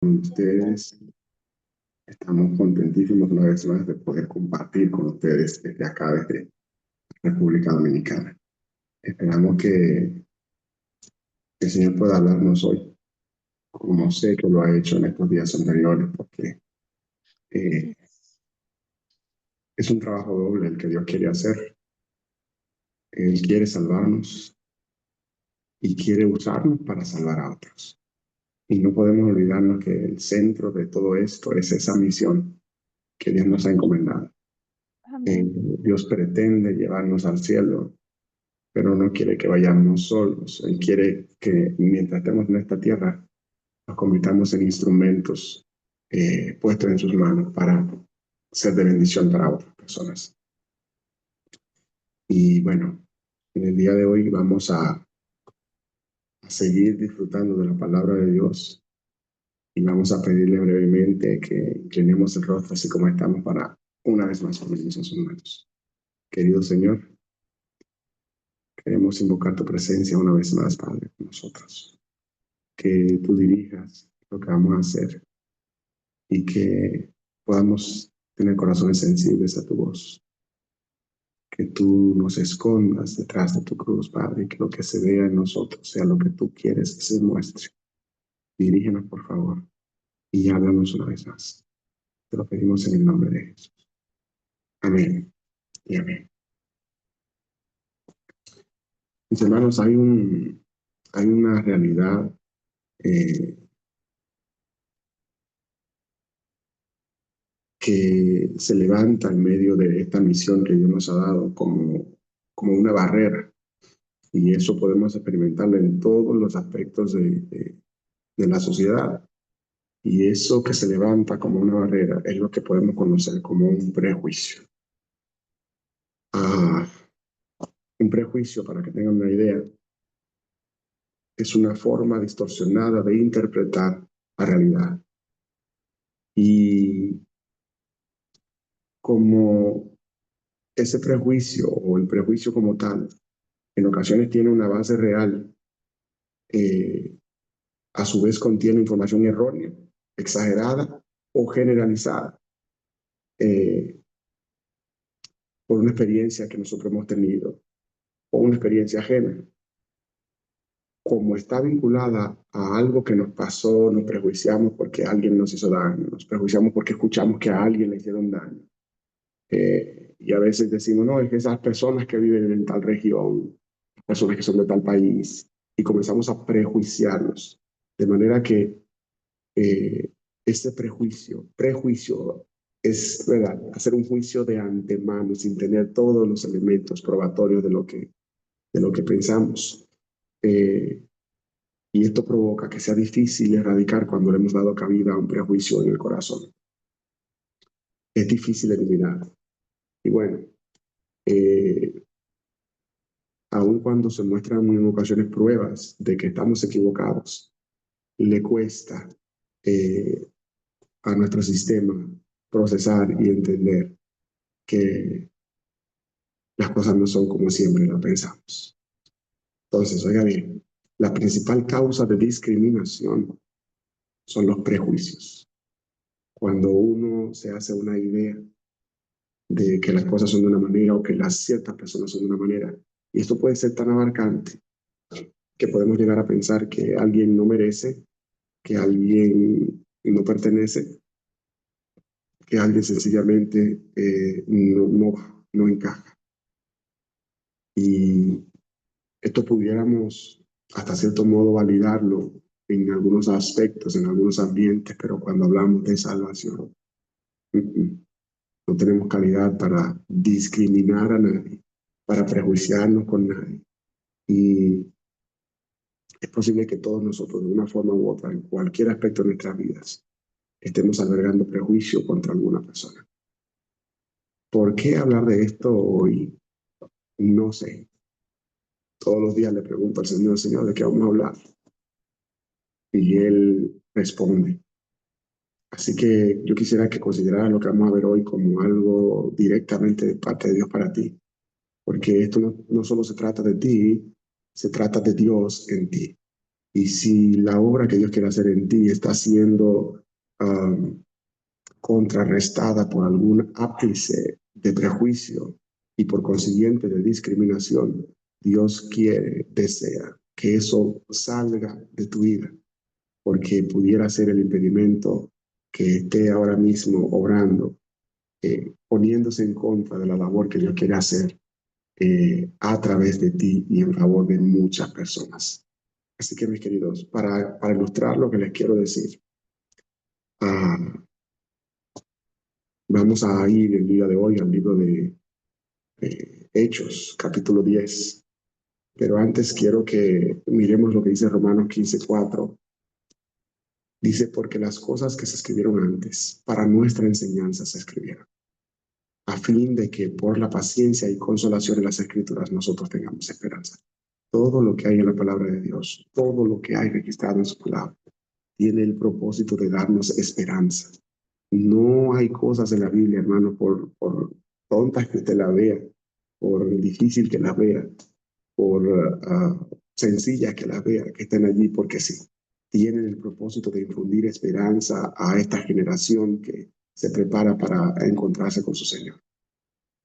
Con ustedes. Estamos contentísimos una vez más de poder compartir con ustedes desde acá, desde República Dominicana. Esperamos que el Señor pueda hablarnos hoy, como sé que lo ha hecho en estos días anteriores, porque eh, es un trabajo doble el que Dios quiere hacer. Él quiere salvarnos y quiere usarnos para salvar a otros. Y no podemos olvidarnos que el centro de todo esto es esa misión que Dios nos ha encomendado. Amén. Dios pretende llevarnos al cielo, pero no quiere que vayamos solos. Él quiere que mientras estemos en esta tierra nos convirtamos en instrumentos puestos en sus manos para ser de bendición para otras personas. Y bueno, en el día de hoy vamos a seguir disfrutando de la palabra de Dios y vamos a pedirle brevemente que inclinemos el rostro así como estamos para una vez más ponernos en sus manos. Querido Señor, queremos invocar tu presencia una vez más, Padre, con nosotros. Que tú dirijas lo que vamos a hacer y que podamos tener corazones sensibles a tu voz. Que tú nos escondas detrás de tu cruz, Padre, y que lo que se vea en nosotros sea lo que tú quieres que se muestre. Dirígenos, por favor, y háblanos una vez más. Te lo pedimos en el nombre de Jesús. Amén y amén. Mis hermanos, hay una realidad eh, que se levanta en medio de esta misión que Dios nos ha dado como una barrera. Y eso podemos experimentarlo en todos los aspectos de la sociedad. Y eso que se levanta como una barrera es lo que podemos conocer como un prejuicio. Ah, un prejuicio, para que tengan una idea, es una forma distorsionada de interpretar la realidad. Y como ese prejuicio o el prejuicio como tal, en ocasiones tiene una base real, eh, a su vez contiene información errónea, exagerada o generalizada. Eh, por una experiencia que nosotros hemos tenido o una experiencia ajena. Como está vinculada a algo que nos pasó, nos prejuiciamos porque alguien nos hizo daño, nos prejuiciamos porque escuchamos que a alguien le hicieron daño. Y a veces decimos, no, es que esas personas que viven en tal región, personas que son de tal país, y comenzamos a prejuiciarnos. De manera que este prejuicio es, ¿verdad?, hacer un juicio de antemano sin tener todos los elementos probatorios de lo que pensamos. Eh, y esto provoca que sea difícil erradicar cuando le hemos dado cabida a un prejuicio en el corazón. Es difícil eliminar. Y bueno, eh, aun cuando se muestran en ocasiones pruebas de que estamos equivocados, le cuesta eh, a nuestro sistema procesar y entender que las cosas no son como siempre las pensamos. Entonces, oiga bien, la principal causa de discriminación son los prejuicios. Cuando uno se hace una idea de que las cosas son de una manera o que las ciertas personas son de una manera, y esto puede ser tan abarcante que podemos llegar a pensar que alguien no merece, que alguien no pertenece, que alguien sencillamente no encaja. Y esto pudiéramos hasta cierto modo validarlo en algunos aspectos, en algunos ambientes, pero cuando hablamos de salvación, no tenemos calidad para discriminar a nadie, para prejuiciarnos con nadie. Y es posible que todos nosotros, de una forma u otra, en cualquier aspecto de nuestras vidas, estemos albergando prejuicio contra alguna persona. ¿Por qué hablar de esto hoy? No sé. Todos los días le pregunto al Señor, Señor, ¿de qué vamos a hablar? Y Él responde. Así que yo quisiera que consideraras lo que vamos a ver hoy como algo directamente de parte de Dios para ti, porque esto no solo se trata de ti, se trata de Dios en ti. Y si la obra que Dios quiere hacer en ti está siendo contrarrestada por algún ápice de prejuicio y por consiguiente de discriminación, Dios quiere, desea que eso salga de tu vida, porque pudiera ser el impedimento que esté ahora mismo obrando, poniéndose en contra de la labor que Dios quiere hacer a través de ti y en favor de muchas personas. Así que, mis queridos, para ilustrar lo que les quiero decir, uh, vamos a ir el día de hoy al libro de Hechos, capítulo 10. Pero antes quiero que miremos lo que dice Romanos 15:4. Dice, porque las cosas que se escribieron antes, para nuestra enseñanza se escribieron, a fin de que por la paciencia y consolación de las Escrituras nosotros tengamos esperanza. Todo lo que hay en la palabra de Dios, todo lo que hay registrado en su palabra, tiene el propósito de darnos esperanza. No hay cosas en la Biblia, hermano, por tontas que usted la vea, por difícil que la vea, por sencillas que la vea, que estén allí porque sí. Tienen el propósito de infundir esperanza a esta generación que se prepara para encontrarse con su Señor.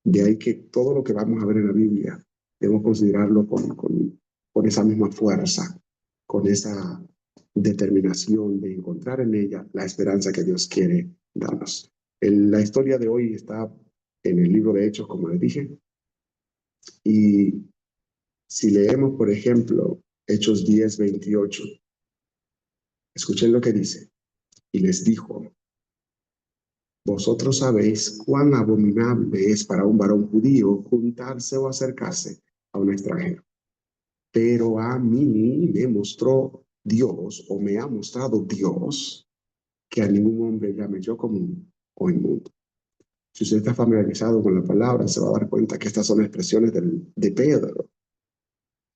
De ahí que todo lo que vamos a ver en la Biblia debemos considerarlo con esa misma fuerza, con esa determinación de encontrar en ella la esperanza que Dios quiere darnos. La historia de hoy está en el libro de Hechos, como les dije, y si leemos, por ejemplo, Hechos 10:28, escuchen lo que dice, y les dijo, vosotros sabéis cuán abominable es para un varón judío juntarse o acercarse a un extranjero. Pero a mí me mostró Dios, o me ha mostrado Dios, que a ningún hombre llame yo común o inmundo. Si usted está familiarizado con la palabra, se va a dar cuenta que estas son expresiones de Pedro.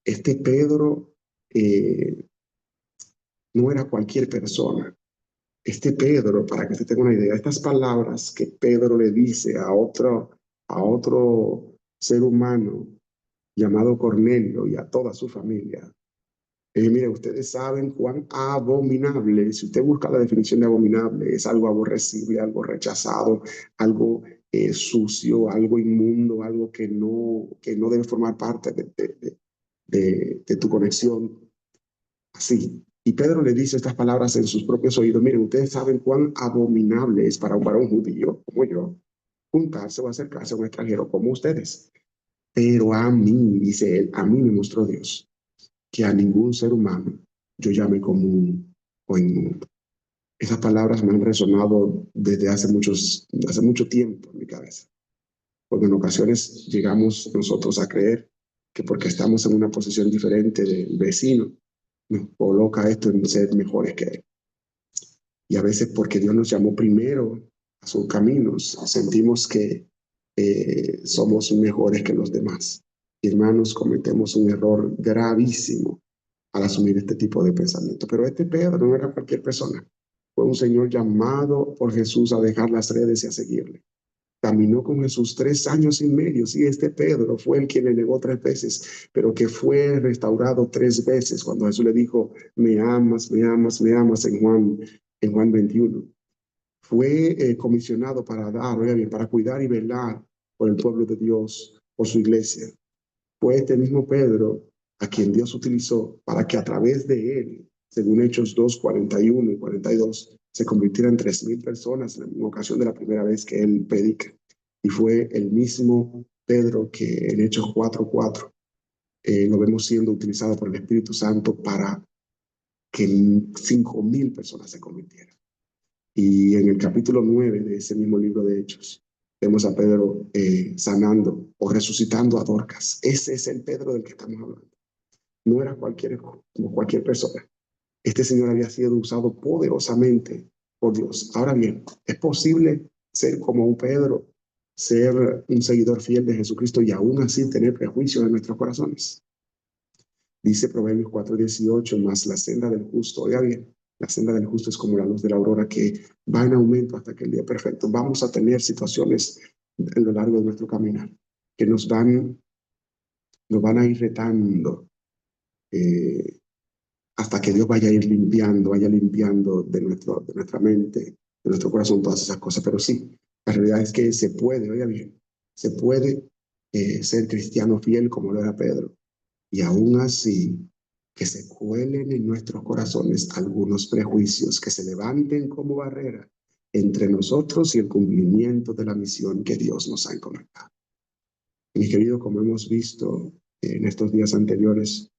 Este Pedro no era cualquier persona. Este Pedro, para que usted tenga una idea, estas palabras que Pedro le dice a otro ser humano llamado Cornelio y a toda su familia, mire, ustedes saben cuán abominable, si usted busca la definición de abominable, es algo aborrecible, algo rechazado, algo sucio, algo inmundo, algo que no debe formar parte de tu conexión. Así. Y Pedro le dice estas palabras en sus propios oídos. Miren, ustedes saben cuán abominable es para un varón judío como yo juntarse o acercarse a un extranjero como ustedes. Pero a mí, dice él, a mí me mostró Dios que a ningún ser humano yo llame común o inmundo. Esas palabras me han resonado desde hace mucho tiempo en mi cabeza. Porque en ocasiones llegamos nosotros a creer que porque estamos en una posición diferente del vecino, nos coloca esto en ser mejores que él. Y a veces porque Dios nos llamó primero a sus caminos, sentimos que somos mejores que los demás. Y hermanos, cometemos un error gravísimo al asumir este tipo de pensamiento. Pero este Pedro no era cualquier persona. Fue un Señor llamado por Jesús a dejar las redes y a seguirle. Caminó con Jesús 3 años y medio. Sí, este Pedro fue el quien le negó 3 veces, pero que fue restaurado 3 veces cuando Jesús le dijo, me amas, me amas, me amas en Juan 21. Fue comisionado para dar, oiga bien, para cuidar y velar por el pueblo de Dios, por su iglesia. Fue este mismo Pedro a quien Dios utilizó para que a través de él, según Hechos 2:41 y 42, se convirtieran 3,000 personas en ocasión de la primera vez que él predica. Y fue el mismo Pedro que en Hechos 4:4 lo vemos siendo utilizado por el Espíritu Santo para que 5,000 personas se convirtieran. Y en el capítulo 9 de ese mismo libro de Hechos, vemos a Pedro sanando o resucitando a Dorcas. Ese es el Pedro del que estamos hablando. No era como cualquier persona. Este Señor había sido usado poderosamente por Dios. Ahora bien, es posible ser como un Pedro, ser un seguidor fiel de Jesucristo y aún así tener prejuicios en nuestros corazones. Dice Proverbios 4:18, más la senda del justo. Oiga bien, la senda del justo es como la luz de la aurora que va en aumento hasta que el día perfecto. Vamos a tener situaciones a lo largo de nuestro caminar que nos van a ir retando, hasta que Dios vaya limpiando de nuestra mente, de nuestro corazón, todas esas cosas. Pero sí, la realidad es que se puede, oiga bien, se puede ser cristiano fiel como lo era Pedro. Y aún así, que se cuelen en nuestros corazones algunos prejuicios que se levanten como barrera entre nosotros y el cumplimiento de la misión que Dios nos ha encomendado. Mi querido, como hemos visto en estos días anteriores,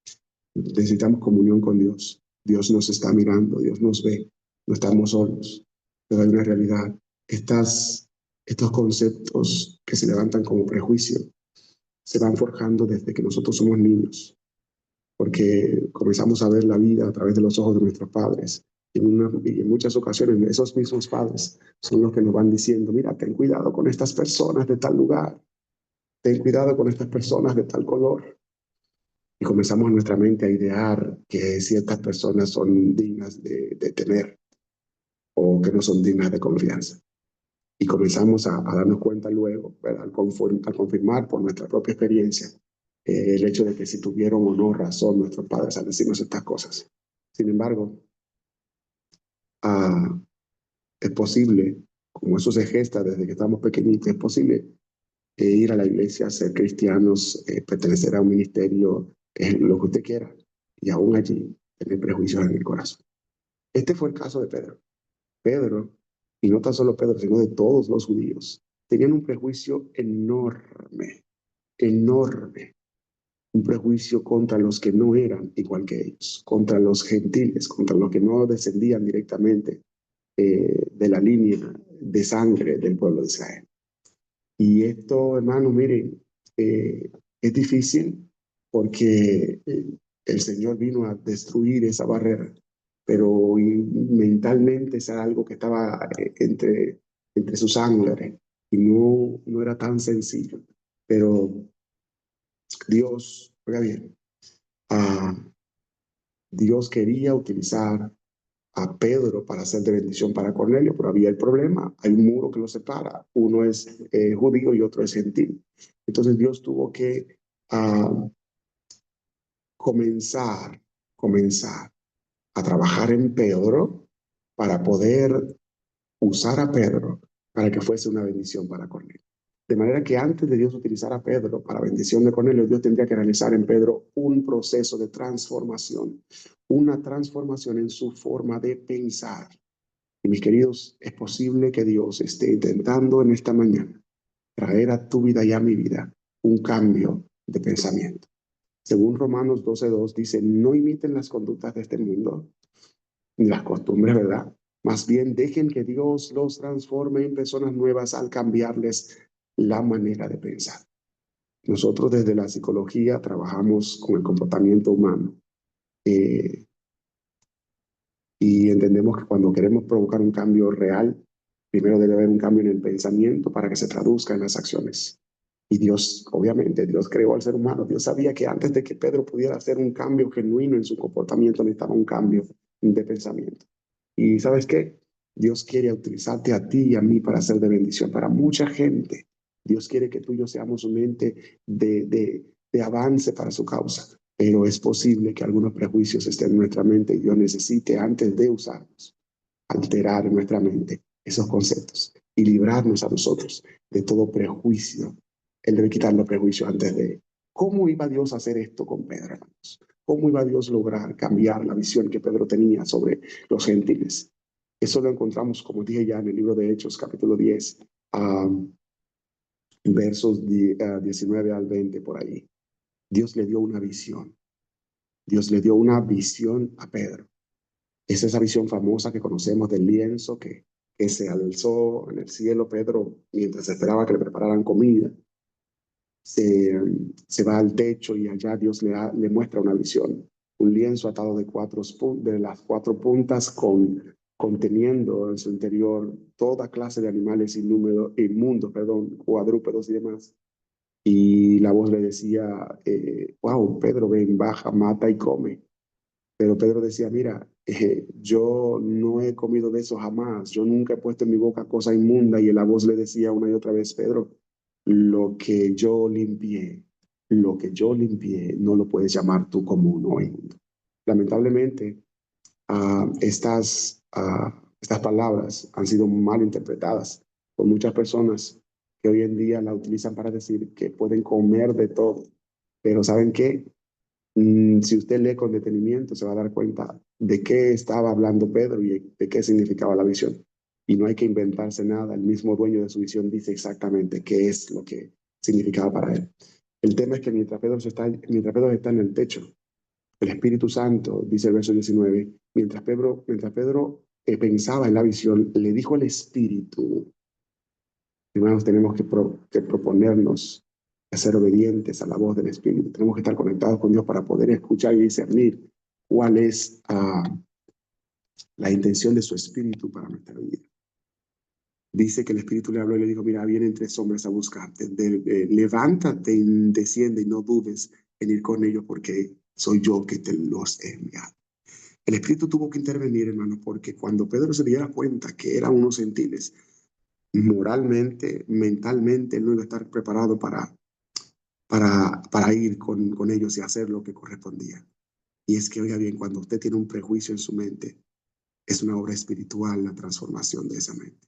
necesitamos comunión con Dios. Dios nos está mirando, Dios nos ve, no estamos solos, pero hay una realidad. Estos conceptos que se levantan como prejuicio se van forjando desde que nosotros somos niños, porque comenzamos a ver la vida a través de los ojos de nuestros padres. Y en muchas ocasiones esos mismos padres son los que nos van diciendo, mira, ten cuidado con estas personas de tal lugar, ten cuidado con estas personas de tal color. Y comenzamos en nuestra mente a idear que ciertas personas son dignas de temer o que no son dignas de confianza. Y comenzamos a darnos cuenta luego, ¿verdad? Al confirmar por nuestra propia experiencia el hecho de que si tuvieron o no razón nuestros padres al decirnos estas cosas. Sin embargo, ah, es posible, como eso se gesta desde que estamos pequeñitos, es posible ir a la iglesia, ser cristianos, pertenecer a un ministerio, lo que usted quiera, y aún allí tener prejuicios en el corazón. Este fue el caso de Pedro. Pedro, y no tan solo Pedro, sino de todos los judíos, tenían un prejuicio enorme, enorme, un prejuicio contra los que no eran igual que ellos, contra los gentiles, contra los que no descendían directamente de la línea de sangre del pueblo de Israel. Y esto, hermano, miren, es difícil porque el Señor vino a destruir esa barrera, pero mentalmente es algo que estaba entre sus ángeles y no era tan sencillo. Pero Dios, oiga bien, ah, Dios quería utilizar a Pedro para ser de bendición para Cornelio, pero había el problema, hay un muro que los separa, uno es judío y otro es gentil. Entonces Dios tuvo que uh, comenzar a trabajar en Pedro para poder usar a Pedro para que fuese una bendición para Cornelio. De manera que antes de Dios utilizar a Pedro para bendición de Cornelio, Dios tendría que realizar en Pedro un proceso de transformación, una transformación en su forma de pensar. Y mis queridos, es posible que Dios esté intentando en esta mañana traer a tu vida y a mi vida un cambio de pensamiento. Según Romanos 12:2 dice, no imiten las conductas de este mundo, ni las costumbres, ¿verdad? Más bien dejen que Dios los transforme en personas nuevas al cambiarles la manera de pensar. Nosotros desde la psicología trabajamos con el comportamiento humano y entendemos que cuando queremos provocar un cambio real, primero debe haber un cambio en el pensamiento para que se traduzca en las acciones. Y Dios, obviamente, Dios creó al ser humano. Dios sabía que antes de que Pedro pudiera hacer un cambio genuino en su comportamiento, necesitaba un cambio de pensamiento. Y ¿sabes qué? Dios quiere utilizarte a ti y a mí para ser de bendición para mucha gente. Dios quiere que tú y yo seamos un ente de avance para su causa. Pero es posible que algunos prejuicios estén en nuestra mente y Dios necesite, antes de usarlos, alterar en nuestra mente esos conceptos y librarnos a nosotros de todo prejuicio. Él debe quitar los prejuicios antes de... ¿Cómo iba Dios a hacer esto con Pedro, hermanos? ¿Cómo iba Dios a lograr cambiar la visión que Pedro tenía sobre los gentiles? Eso lo encontramos, como dije ya, en el libro de Hechos, capítulo 10, versos 19 al 20, por ahí. Dios le dio una visión. Dios le dio una visión a Pedro. Es esa visión famosa que conocemos del lienzo que se alzó en el cielo Pedro mientras esperaba que le prepararan comida. Se va al techo y allá Dios le muestra una visión. Un lienzo atado de las cuatro puntas conteniendo en su interior toda clase de animales inmundos, cuadrúpedos y demás. Y la voz le decía, wow, Pedro, ven, baja, mata y come. Pero Pedro decía, mira, yo no he comido de eso jamás, yo nunca he puesto en mi boca cosa inmunda. Y la voz le decía una y otra vez, Pedro, lo que yo limpié, lo que yo limpié, no lo puedes llamar tú común o inmundo. Lamentablemente, estas palabras han sido mal interpretadas por muchas personas que hoy en día la utilizan para decir que pueden comer de todo. Pero ¿saben qué? Si usted lee con detenimiento, se va a dar cuenta de qué estaba hablando Pedro y de qué significaba la visión. Y no hay que inventarse nada. El mismo dueño de su visión dice exactamente qué es lo que significaba para él. El tema es que mientras Pedro está en el techo, el Espíritu Santo, dice el verso 19, mientras Pedro pensaba en la visión, le dijo al Espíritu, hermanos, tenemos que proponernos a ser obedientes a la voz del Espíritu. Tenemos que estar conectados con Dios para poder escuchar y discernir cuál es la intención de su Espíritu para nuestra vida. Dice que el Espíritu le habló y le dijo, mira, vienen 3 hombres a buscarte. Levántate y desciende y no dudes en ir con ellos porque soy yo que te los he enviado. El Espíritu tuvo que intervenir, hermano, porque cuando Pedro se diera cuenta que eran unos gentiles, moralmente, mentalmente, él no iba a estar preparado para ir con ellos y hacer lo que correspondía. Y es que, oiga bien, cuando usted tiene un prejuicio en su mente, es una obra espiritual la transformación de esa mente.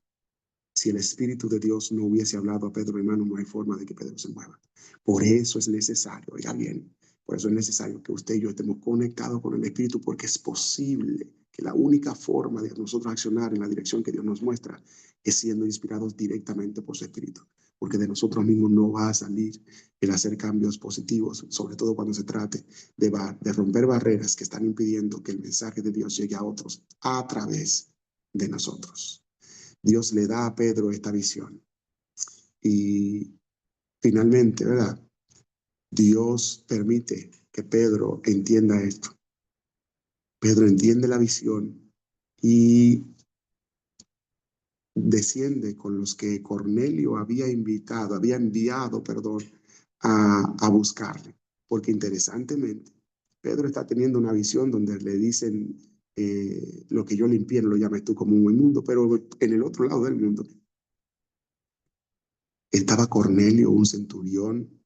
Si el Espíritu de Dios no hubiese hablado a Pedro, hermano, no hay forma de que Pedro se mueva. Por eso es necesario, oiga bien, por eso es necesario que usted y yo estemos conectados con el Espíritu, porque es posible que la única forma de nosotros accionar en la dirección que Dios nos muestra es siendo inspirados directamente por su Espíritu, porque de nosotros mismos no va a salir el hacer cambios positivos, sobre todo cuando se trate de romper barreras que están impidiendo que el mensaje de Dios llegue a otros a través de nosotros. Dios le da a Pedro esta visión y finalmente, ¿verdad? Dios permite que Pedro entienda esto. Pedro entiende la visión y desciende con los que Cornelio había enviado, perdón, a buscarle. Porque interesantemente, Pedro está teniendo una visión donde le dicen, lo que yo limpié no lo llames tú como un buen mundo, pero en el otro lado del mundo estaba Cornelio, un centurión,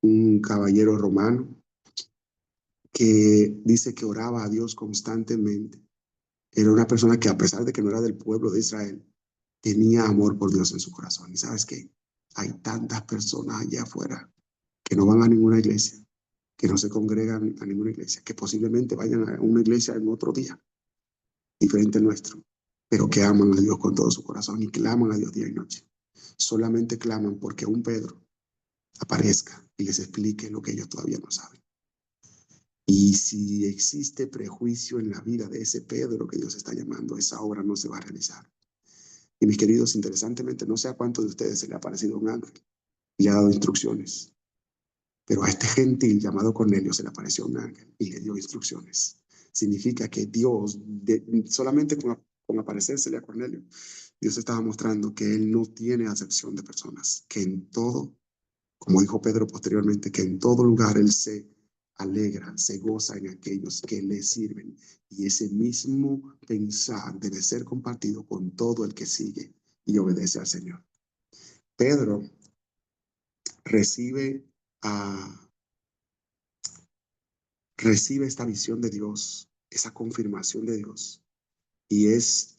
un caballero romano, que dice que oraba a Dios constantemente. Era una persona que, a pesar de que no era del pueblo de Israel, tenía amor por Dios en su corazón. Y sabes qué, hay tantas personas allá afuera que no van a ninguna iglesia, que no se congregan a ninguna iglesia, que posiblemente vayan a una iglesia en otro día, diferente al nuestro, pero que aman a Dios con todo su corazón y claman a Dios día y noche. Solamente claman porque un Pedro aparezca y les explique lo que ellos todavía no saben. Y si existe prejuicio en la vida de ese Pedro que Dios está llamando, esa obra no se va a realizar. Y mis queridos, interesantemente, no sé a cuántos de ustedes se le ha aparecido un ángel y le ha dado instrucciones, pero a este gentil llamado Cornelio se le apareció un ángel y le dio instrucciones. Significa que Dios, solamente con aparecérsele a Cornelio, Dios estaba mostrando que él no tiene acepción de personas, que en todo, como dijo Pedro posteriormente, que en todo lugar él se alegra, se goza en aquellos que le sirven. Y ese mismo pensar debe ser compartido con todo el que sigue y obedece al Señor. Pedro recibe, uh, recibe esta visión de Dios, esa confirmación de Dios. Y es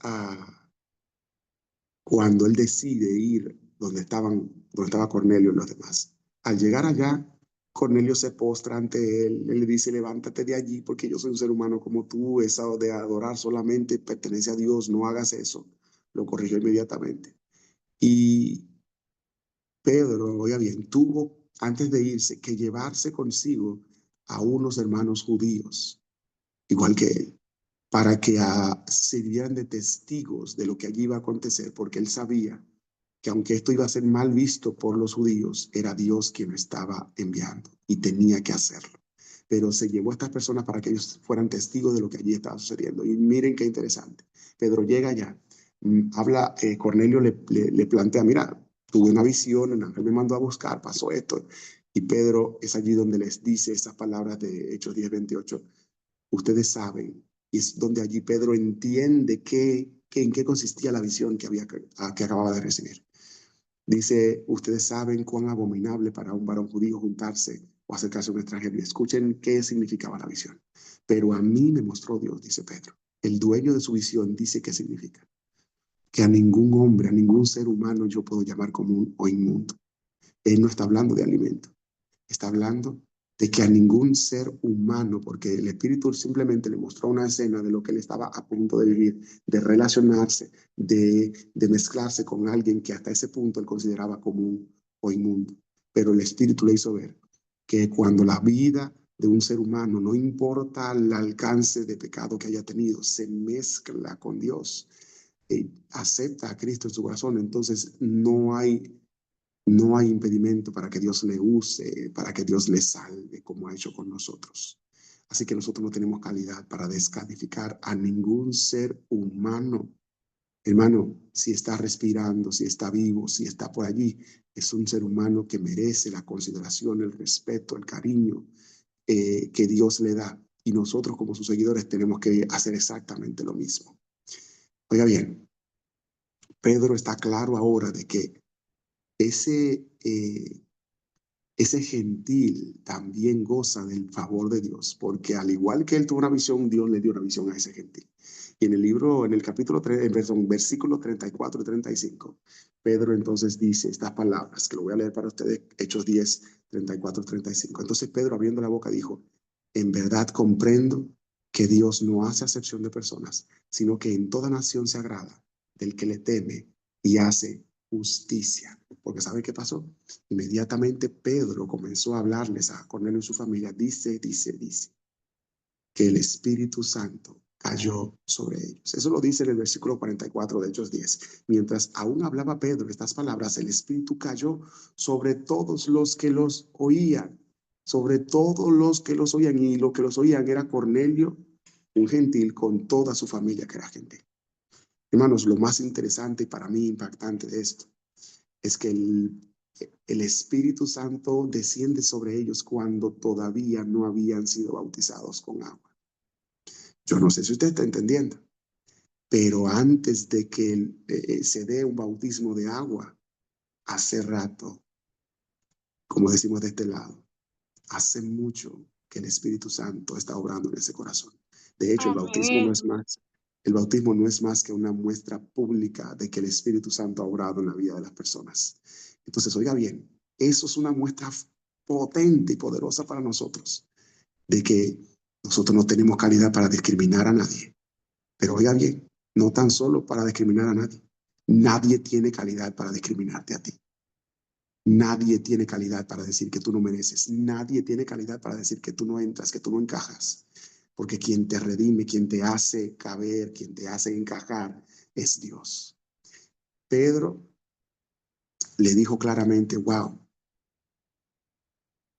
cuando él decide ir donde estaba Cornelio y los demás. Al llegar allá, Cornelio se postra ante él le dice, levántate de allí porque yo soy un ser humano como tú, esa de adorar solamente pertenece a Dios, no hagas eso. Lo corrigió inmediatamente. Y Pedro, oiga bien, tuvo antes de irse que llevarse consigo a unos hermanos judíos, igual que él, para que sirvieran de testigos de lo que allí iba a acontecer, porque él sabía que aunque esto iba a ser mal visto por los judíos, era Dios quien lo estaba enviando y tenía que hacerlo. Pero se llevó a estas personas para que ellos fueran testigos de lo que allí estaba sucediendo. Y miren qué interesante. Pedro llega allá, habla, Cornelio le plantea, mira, tuve una visión, el ángel me mandó a buscar, pasó esto. Y Pedro es allí donde les dice esas palabras de Hechos 10:28. Ustedes saben, y es donde allí Pedro entiende en qué consistía la visión que acababa de recibir. Dice, ustedes saben cuán abominable para un varón judío juntarse o acercarse a un extranjero. Y escuchen qué significaba la visión. Pero a mí me mostró Dios, dice Pedro. El dueño de su visión dice qué significa. Que a ningún hombre, a ningún ser humano yo puedo llamar común o inmundo. Él no está hablando de alimento. Está hablando de que a ningún ser humano, porque el Espíritu simplemente le mostró una escena de lo que él estaba a punto de vivir, de relacionarse, de mezclarse con alguien que hasta ese punto él consideraba común o inmundo. Pero el Espíritu le hizo ver que cuando la vida de un ser humano, no importa el alcance de pecado que haya tenido, se mezcla con Dios, acepta a Cristo en su corazón, entonces no hay impedimento para que Dios le use, para que Dios le salve, como ha hecho con nosotros. Así que nosotros no tenemos calidad para descalificar a ningún ser humano. Hermano, si está respirando, si está vivo, si está por allí, es un ser humano que merece la consideración, el respeto, el cariño que Dios le da. Y nosotros como sus seguidores tenemos que hacer exactamente lo mismo. Oiga bien, Pedro está claro ahora de que ese ese gentil también goza del favor de Dios, porque al igual que él tuvo una visión, Dios le dio una visión a ese gentil. Y en el libro, en el capítulo 3, en versículos 34 y 35, Pedro entonces dice estas palabras, que lo voy a leer para ustedes, Hechos 10, 34 y 35. Entonces Pedro, abriendo la boca, dijo, en verdad comprendo que Dios no hace acepción de personas, sino que en toda nación se agrada del que le teme y hace justicia. Porque ¿sabe qué pasó? Inmediatamente Pedro comenzó a hablarles a Cornelio y su familia. Dice que el Espíritu Santo cayó sobre ellos. Eso lo dice en el versículo 44 de Hechos 10. Mientras aún hablaba Pedro estas palabras, el Espíritu cayó sobre todos los que los oían. Sobre todos los que los oían. Y lo que los oían era Cornelio, un gentil, con toda su familia que era gentil. Hermanos, lo más interesante y para mí impactante de esto es que el Espíritu Santo desciende sobre ellos cuando todavía no habían sido bautizados con agua. Yo no sé si usted está entendiendo, pero antes de que se dé un bautismo de agua, hace rato, como decimos de este lado, hace mucho que el Espíritu Santo está obrando en ese corazón. De hecho, Amén. el bautismo no es más que una muestra pública de que el Espíritu Santo ha obrado en la vida de las personas. Entonces, oiga bien, eso es una muestra potente y poderosa para nosotros, de que nosotros no tenemos calidad para discriminar a nadie. Pero oiga bien, no tan solo para discriminar a nadie. Nadie tiene calidad para discriminarte a ti. Nadie tiene calidad para decir que tú no mereces. Nadie tiene calidad para decir que tú no entras, que tú no encajas. Porque quien te redime, quien te hace caber, quien te hace encajar, es Dios. Pedro le dijo claramente, wow,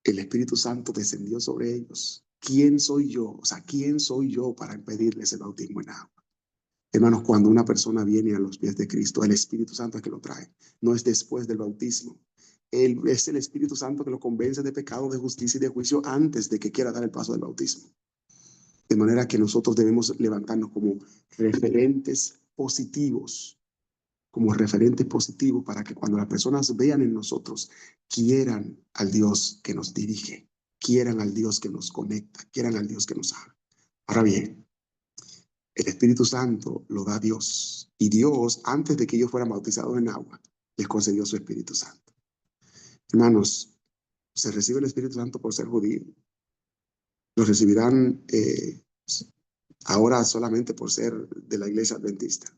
el Espíritu Santo descendió sobre ellos. ¿Quién soy yo? O sea, ¿quién soy yo para impedirles el bautismo en agua? Hermanos, cuando una persona viene a los pies de Cristo, el Espíritu Santo es que lo trae. No es después del bautismo. Es el Espíritu Santo que lo convence de pecado, de justicia y de juicio antes de que quiera dar el paso del bautismo. De manera que nosotros debemos levantarnos como referentes positivos para que cuando las personas vean en nosotros, quieran al Dios que nos dirige, quieran al Dios que nos conecta, quieran al Dios que nos habla. Ahora bien, el Espíritu Santo lo da Dios. Y Dios, antes de que ellos fueran bautizados en agua, les concedió su Espíritu Santo. Hermanos, se recibe el Espíritu Santo por ser judío. Lo recibirán ahora solamente por ser de la iglesia adventista.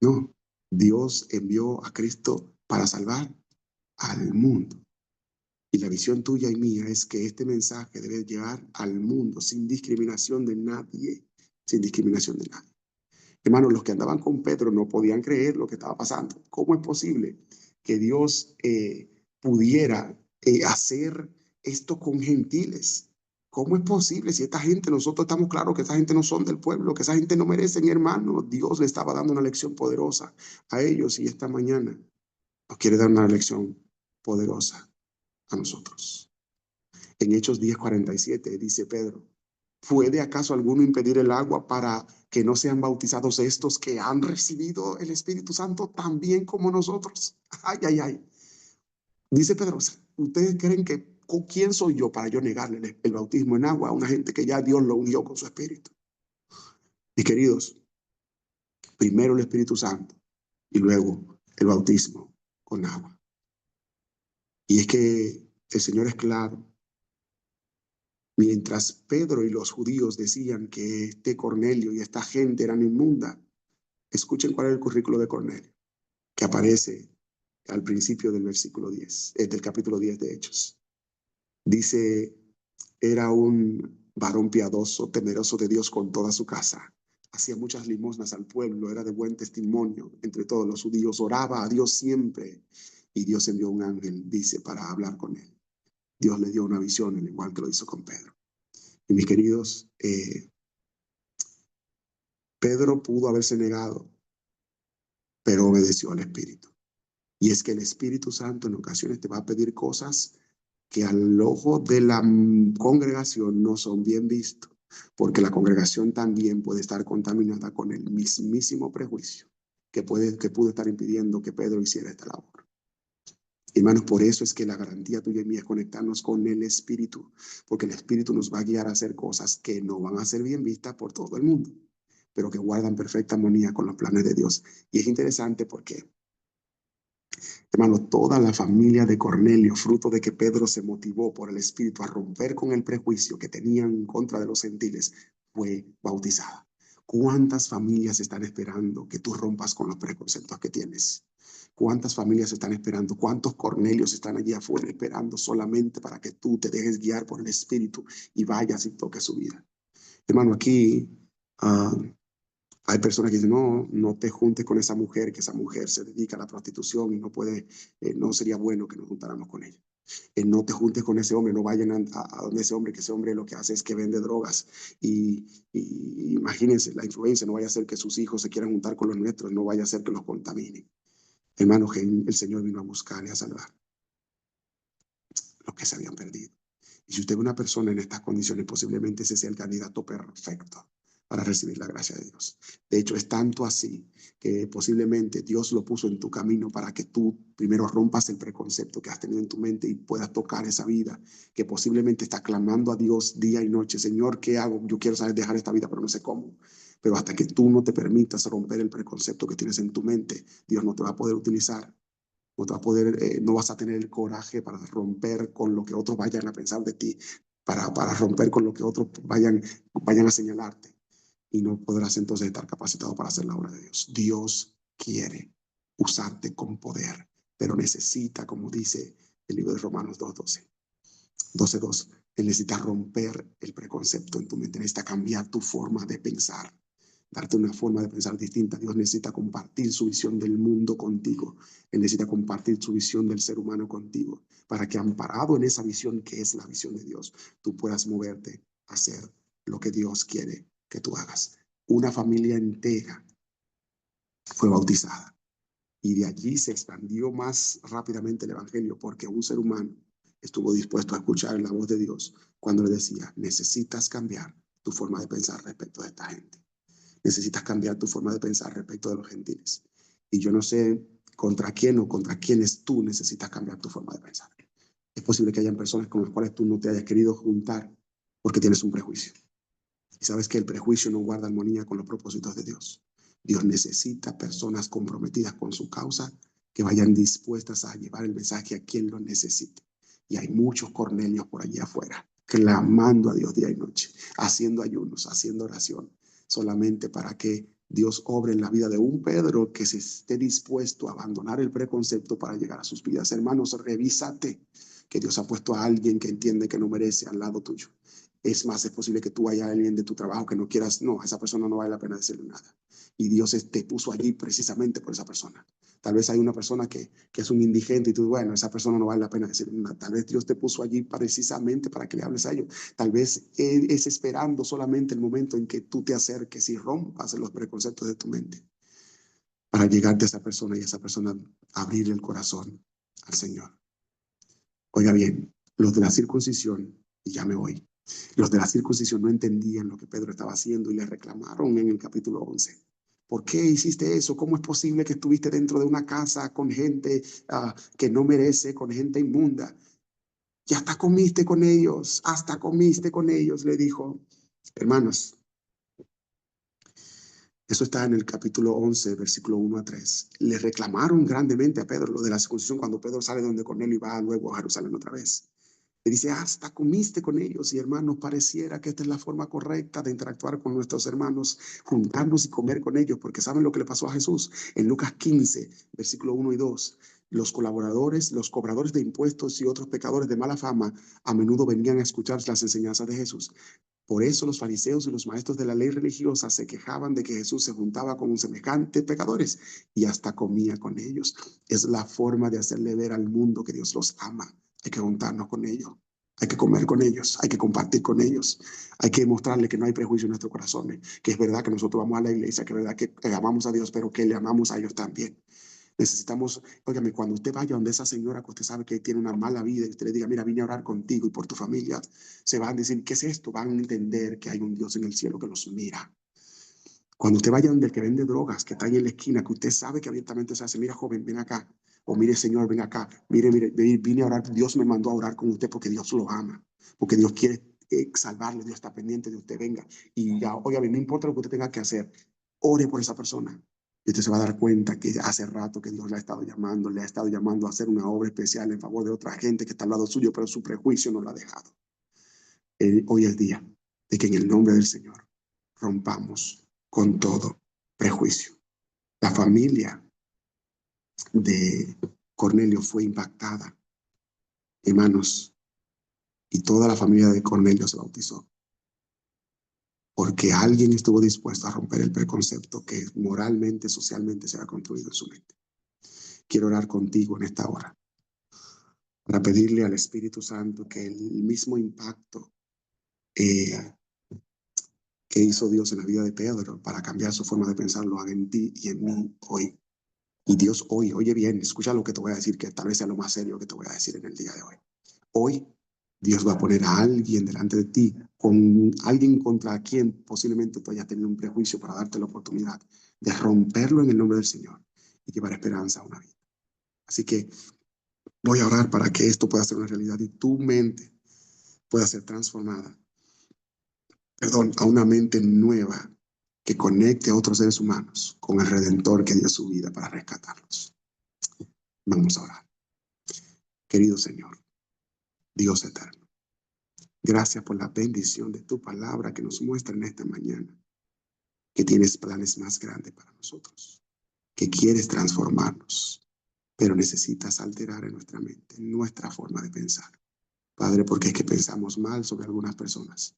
No, Dios envió a Cristo para salvar al mundo. Y la visión tuya y mía es que este mensaje debe llegar al mundo sin discriminación de nadie, sin discriminación de nadie. Hermanos, los que andaban con Pedro no podían creer lo que estaba pasando. ¿Cómo es posible que Dios pudiera hacer esto con gentiles? ¿Cómo es posible si esta gente, nosotros estamos claros que esta gente no son del pueblo, que esa gente no merece, mi hermano? Dios le estaba dando una lección poderosa a ellos y esta mañana nos quiere dar una lección poderosa a nosotros. En Hechos 10:47 dice Pedro, ¿puede acaso alguno impedir el agua para que no sean bautizados estos que han recibido el Espíritu Santo también como nosotros? Ay, ay, ay. Dice Pedro, ¿ustedes creen ¿quién soy yo para yo negarle el bautismo en agua a una gente que ya Dios lo unió con su espíritu? Mis queridos, primero el Espíritu Santo y luego el bautismo con agua. Y es que el Señor es claro. Mientras Pedro y los judíos decían que este Cornelio y esta gente eran inmunda, escuchen cuál es el currículo de Cornelio, que aparece al principio del versículo 10, del capítulo 10 de Hechos. Dice, era un varón piadoso, temeroso de Dios con toda su casa. Hacía muchas limosnas al pueblo, era de buen testimonio entre todos los judíos, oraba a Dios siempre. Y Dios envió un ángel, dice, para hablar con él. Dios le dio una visión, al igual que lo hizo con Pedro. Y mis queridos, Pedro pudo haberse negado, pero obedeció al Espíritu. Y es que el Espíritu Santo en ocasiones te va a pedir cosas que al ojo de la congregación no son bien vistos, porque la congregación también puede estar contaminada con el mismísimo prejuicio que pudo estar impidiendo que Pedro hiciera esta labor. Hermanos, por eso es que la garantía tuya y mía es conectarnos con el Espíritu, porque el Espíritu nos va a guiar a hacer cosas que no van a ser bien vistas por todo el mundo, pero que guardan perfecta armonía con los planes de Dios. Y es interesante porque, hermano, toda la familia de Cornelio, fruto de que Pedro se motivó por el Espíritu a romper con el prejuicio que tenían en contra de los gentiles, fue bautizada. ¿Cuántas familias están esperando que tú rompas con los preconceptos que tienes? ¿Cuántas familias están esperando? ¿Cuántos Cornelios están allí afuera esperando solamente para que tú te dejes guiar por el Espíritu y vayas y toques su vida? Hermano, aquí hay personas que dicen, no, no te juntes con esa mujer, que esa mujer se dedica a la prostitución y no puede, no sería bueno que nos juntáramos con ella. No te juntes con ese hombre, no vayan a donde ese hombre, que ese hombre lo que hace es que vende drogas. Y imagínense, la influencia, no vaya a ser que sus hijos se quieran juntar con los nuestros, no vaya a ser que los contaminen. Hermano, que el Señor vino a buscar y a salvar los que se habían perdido. Y si usted ve una persona en estas condiciones, posiblemente ese sea el candidato perfecto para recibir la gracia de Dios. De hecho, es tanto así que posiblemente Dios lo puso en tu camino para que tú primero rompas el preconcepto que has tenido en tu mente y puedas tocar esa vida, que posiblemente está clamando a Dios día y noche. Señor, ¿qué hago? Yo quiero saber dejar esta vida, pero no sé cómo. Pero hasta que tú no te permitas romper el preconcepto que tienes en tu mente, Dios no te va a poder utilizar. No te va a poder, no vas a tener el coraje para romper con lo que otros vayan a pensar de ti, para romper con lo que otros vayan a señalarte. Y no podrás entonces estar capacitado para hacer la obra de Dios. Dios quiere usarte con poder, pero necesita, como dice el libro de Romanos 12:2, él necesita romper el preconcepto en tu mente, necesita cambiar tu forma de pensar, darte una forma de pensar distinta. Dios necesita compartir su visión del mundo contigo. Él necesita compartir su visión del ser humano contigo, para que amparado en esa visión que es la visión de Dios, tú puedas moverte a hacer lo que Dios quiere que tú hagas. Una familia entera fue bautizada y de allí se expandió más rápidamente el evangelio, porque un ser humano estuvo dispuesto a escuchar la voz de Dios cuando le decía, necesitas cambiar tu forma de pensar respecto de esta gente. Necesitas cambiar tu forma de pensar respecto de los gentiles. Y yo no sé contra quién o contra quiénes tú necesitas cambiar tu forma de pensar. Es posible que hayan personas con las cuales tú no te hayas querido juntar porque tienes un prejuicio. Y sabes que el prejuicio no guarda armonía con los propósitos de Dios. Dios necesita personas comprometidas con su causa que vayan dispuestas a llevar el mensaje a quien lo necesite. Y hay muchos Cornelios por allí afuera, clamando a Dios día y noche, haciendo ayunos, haciendo oración, solamente para que Dios obre en la vida de un Pedro que se esté dispuesto a abandonar el preconcepto para llegar a sus vidas. Hermanos, revísate, que Dios ha puesto a alguien que entiende que no merece al lado tuyo. Es más, es posible que tú haya alguien de tu trabajo que no quieras, no, a esa persona no vale la pena decirle nada. Y Dios te puso allí precisamente por esa persona. Tal vez hay una persona que es un indigente y tú, bueno, esa persona no vale la pena decirle nada. Tal vez Dios te puso allí precisamente para que le hables a ellos. Tal vez Él es esperando solamente el momento en que tú te acerques y rompas los preconceptos de tu mente para llegarte a esa persona y a esa persona abrirle el corazón al Señor. Oiga bien, los de la circuncisión, y ya me voy, los de la circuncisión no entendían lo que Pedro estaba haciendo y le reclamaron en el capítulo 11. ¿Por qué hiciste eso? ¿Cómo es posible que estuviste dentro de una casa con gente que no merece, con gente inmunda? y hasta comiste con ellos, le dijo. Hermanos, eso está en el capítulo 11, versículo 1 a 3. Le reclamaron grandemente a Pedro lo de la circuncisión cuando Pedro sale donde Cornelio y va luego a Jerusalén otra vez. Le dice, hasta comiste con ellos. Y hermanos, pareciera que esta es la forma correcta de interactuar con nuestros hermanos, juntarnos y comer con ellos, porque ¿saben lo que le pasó a Jesús? En Lucas 15, versículo 1 y 2. Los colaboradores, los cobradores de impuestos y otros pecadores de mala fama a menudo venían a escuchar las enseñanzas de Jesús. Por eso los fariseos y los maestros de la ley religiosa se quejaban de que Jesús se juntaba con semejantes pecadores y hasta comía con ellos. Es la forma de hacerle ver al mundo que Dios los ama. Hay que juntarnos con ellos, hay que comer con ellos, hay que compartir con ellos, hay que mostrarle que no hay prejuicio en nuestros corazones, que es verdad que nosotros vamos a la iglesia, que es verdad que amamos a Dios, pero que le amamos a ellos también. Necesitamos, óigame, cuando usted vaya donde esa señora que usted sabe que tiene una mala vida y usted le diga, mira, vine a orar contigo y por tu familia, se van a decir, ¿qué es esto? Van a entender que hay un Dios en el cielo que los mira. Cuando usted vaya donde el que vende drogas, que está ahí en la esquina, que usted sabe que abiertamente se hace, mira, joven, ven acá. O mire, señor, ven acá. Mire, vine a orar. Dios me mandó a orar con usted porque Dios lo ama. Porque Dios quiere salvarle. Dios está pendiente de usted. Venga. Y ya, óigame, no importa lo que usted tenga que hacer. Ore por esa persona. Y usted se va a dar cuenta que hace rato que Dios le ha estado llamando a hacer una obra especial en favor de otra gente que está al lado suyo, pero su prejuicio no lo ha dejado. Hoy es día de que en el nombre del Señor rompamos con todo prejuicio. La familia de Cornelio fue impactada, hermanos, y toda la familia de Cornelio se bautizó, porque alguien estuvo dispuesto a romper el preconcepto que moralmente, socialmente se ha construido en su mente. Quiero orar contigo en esta hora, para pedirle al Espíritu Santo que el mismo impacto que hizo Dios en la vida de Pedro para cambiar su forma de pensar lo haga en ti y en mí hoy. Y Dios hoy, oye bien, escucha lo que te voy a decir, que tal vez sea lo más serio que te voy a decir en el día de hoy. Hoy Dios va a poner a alguien delante de ti, con alguien contra quien posiblemente tú hayas tenido un prejuicio, para darte la oportunidad de romperlo en el nombre del Señor y llevar esperanza a una vida. Así que voy a orar para que esto pueda ser una realidad y tu mente pueda ser transformada, a una mente nueva que conecte a otros seres humanos con el Redentor que dio su vida para rescatarlos. Vamos a orar. Querido Señor, Dios eterno, gracias por la bendición de tu palabra que nos muestra en esta mañana, que tienes planes más grandes para nosotros, que quieres transformarnos, pero necesitas alterar en nuestra mente, en nuestra forma de pensar. Padre, porque es que pensamos mal sobre algunas personas.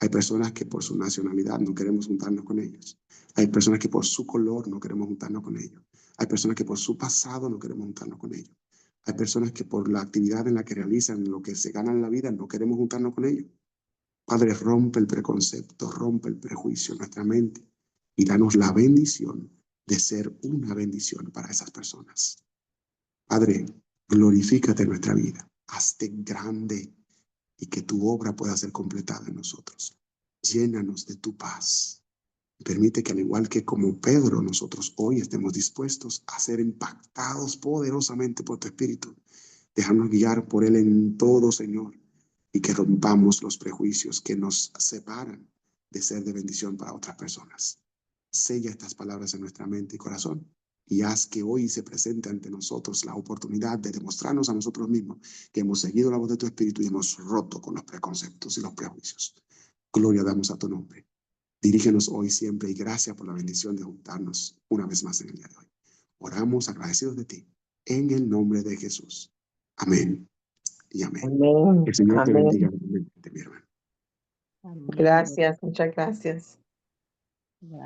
Hay personas que por su nacionalidad no queremos juntarnos con ellos. Hay personas que por su color no queremos juntarnos con ellos. Hay personas que por su pasado no queremos juntarnos con ellos. Hay personas que por la actividad en la que realizan, lo que se ganan en la vida, no queremos juntarnos con ellos. Padre, rompe el preconcepto, rompe el prejuicio en nuestra mente y danos la bendición de ser una bendición para esas personas. Padre, glorifícate en nuestra vida. Hazte grande y que tu obra pueda ser completada en nosotros. Llénanos de tu paz. Permite que al igual que como Pedro, nosotros hoy estemos dispuestos a ser impactados poderosamente por tu Espíritu. Déjanos guiar por Él en todo, Señor, y que rompamos los prejuicios que nos separan de ser de bendición para otras personas. Sella estas palabras en nuestra mente y corazón y haz que hoy se presente ante nosotros la oportunidad de demostrarnos a nosotros mismos que hemos seguido la voz de tu Espíritu y hemos roto con los preconceptos y los prejuicios. Gloria damos a tu nombre. Dirígenos hoy siempre y gracias por la bendición de juntarnos una vez más en el día de hoy. Oramos agradecidos de ti, en el nombre de Jesús. Amén y amén. Amén. El Señor te bendiga, Amén. mi hermano. Gracias, muchas gracias.